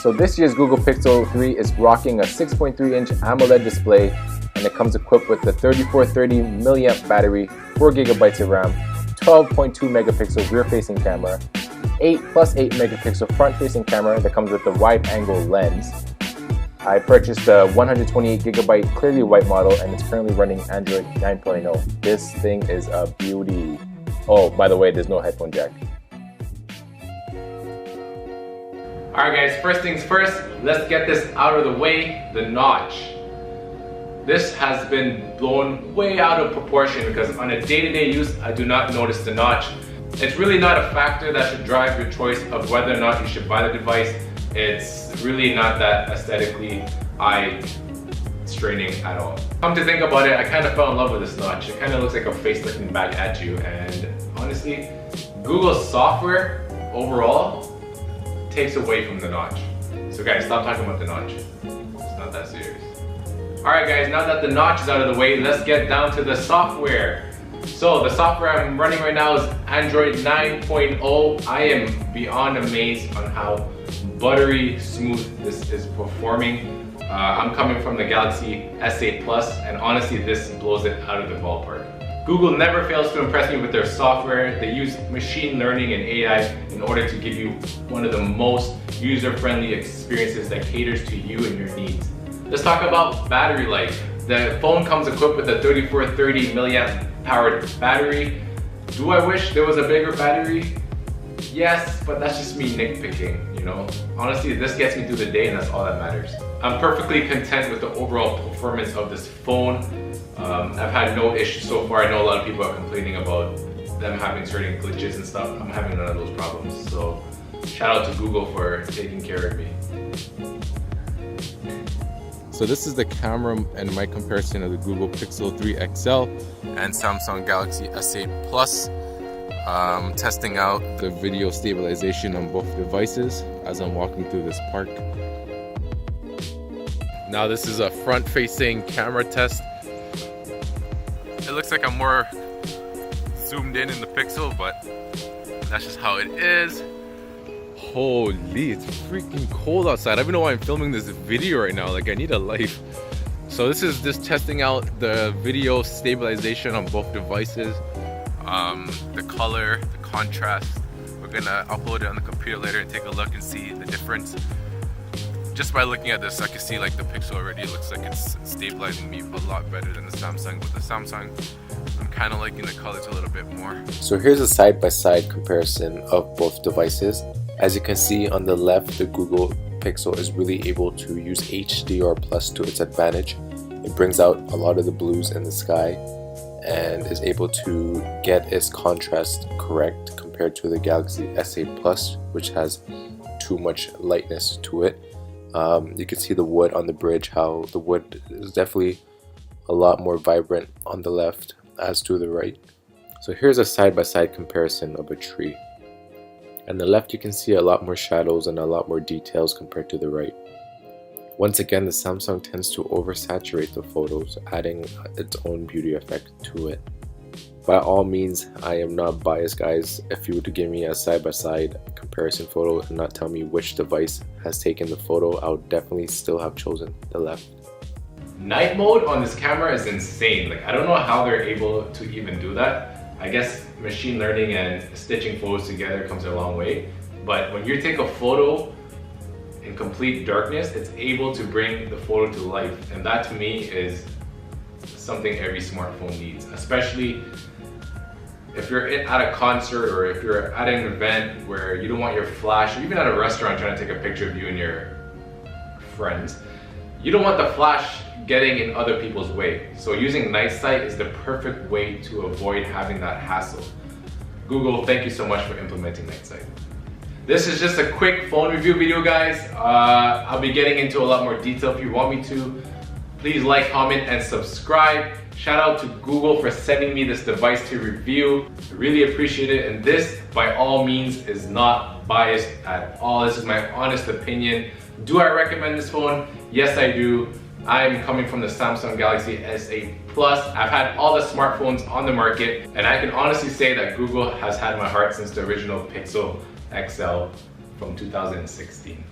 So this year's Google Pixel 3 is rocking a 6.3-inch AMOLED display, and it comes equipped with the 3430 mAh battery, 4 GB of RAM, 12.2 megapixel rear-facing camera, 8 plus 8 megapixel front-facing camera that comes with the wide-angle lens. I purchased the 128 GB clearly white model, and it's currently running Android 9.0. This thing is a beauty. Oh, by the way, there's no headphone jack. Alright guys, first things first, let's get this out of the way, the notch. This has been blown way out of proportion because on a day-to-day use, I do not notice the notch. It's really not a factor that should drive your choice of whether or not you should buy the device. It's really not that aesthetically eye-straining at all. Come to think about it, I kind of fell in love with this notch. It kind of looks like a face looking back at you, and honestly, Google's software overall takes away from the notch. So guys, stop talking about the notch. It's not that serious. Alright guys, now that the notch is out of the way, let's get down to the software. So the software I'm running right now is Android 9.0. I am beyond amazed on how buttery smooth this is performing. I'm coming from the Galaxy S8 Plus, and honestly this blows it out of the ballpark. Google never fails to impress me with their software. They use machine learning and AI in order to give you one of the most user-friendly experiences that caters to you and your needs. Let's talk about battery life. The phone comes equipped with a 3430 mAh powered battery. Do I wish there was a bigger battery? Yes, but that's just me nitpicking, you know? Honestly, this gets me through the day and that's all that matters. I'm perfectly content with the overall performance of this phone. I've had no issues so far. I know a lot of people are complaining about them having certain glitches and stuff. I'm having none of those problems. So shout out to Google for taking care of me. So this is the camera and my comparison of the Google Pixel 3 XL and Samsung Galaxy S8 Plus. Testing out the video stabilization on both devices as I'm walking through this park. Now this is a front-facing camera test. It looks like I'm more zoomed in the Pixel, but that's just how it is. Holy, it's freaking cold outside. I don't even know why I'm filming this video right now. Like, I need a life. So this is just testing out the video stabilization on both devices. The color, the contrast. We're gonna upload it on the computer later and take a look and see the difference. Just by looking at this, I can see like the Pixel already looks like it's stabilizing me a lot better than the Samsung. But the Samsung, I'm kind of liking the colors a little bit more. So here's a side-by-side comparison of both devices. As you can see on the left, the Google Pixel is really able to use HDR+ to its advantage. It brings out a lot of the blues in the sky and is able to get its contrast correct compared to the Galaxy S8 Plus, which has too much lightness to it. You can see the wood on the bridge, how the wood is definitely a lot more vibrant on the left as to the right. So here's a side-by-side comparison of a tree. On the left you can see a lot more shadows and a lot more details compared to the right. Once again, the Samsung tends to oversaturate the photos, adding its own beauty effect to it. By all means, I am not biased, guys. If you were to give me a side-by-side comparison photo and not tell me which device has taken the photo, I would definitely still have chosen the left. Night mode on this camera is insane. Like, I don't know how they're able to even do that. I guess machine learning and stitching photos together comes a long way. But when you take a photo in complete darkness, it's able to bring the photo to life. And that to me is something every smartphone needs, especially if you're at a concert or if you're at an event where you don't want your flash, or even at a restaurant trying to take a picture of you and your friends, you don't want the flash getting in other people's way. So using night sight is the perfect way to avoid having that hassle. Google, thank you so much for implementing night sight. This is just a quick phone review video, guys. I'll be getting into a lot more detail if you want me to. Please like, comment, and subscribe. Shout out to Google for sending me this device to review. I really appreciate it. And this, by all means, is not biased at all. This is my honest opinion. Do I recommend this phone? Yes, I do. I'm coming from the Samsung Galaxy S8 Plus, I've had all the smartphones on the market, and I can honestly say that Google has had my heart since the original Pixel XL from 2016.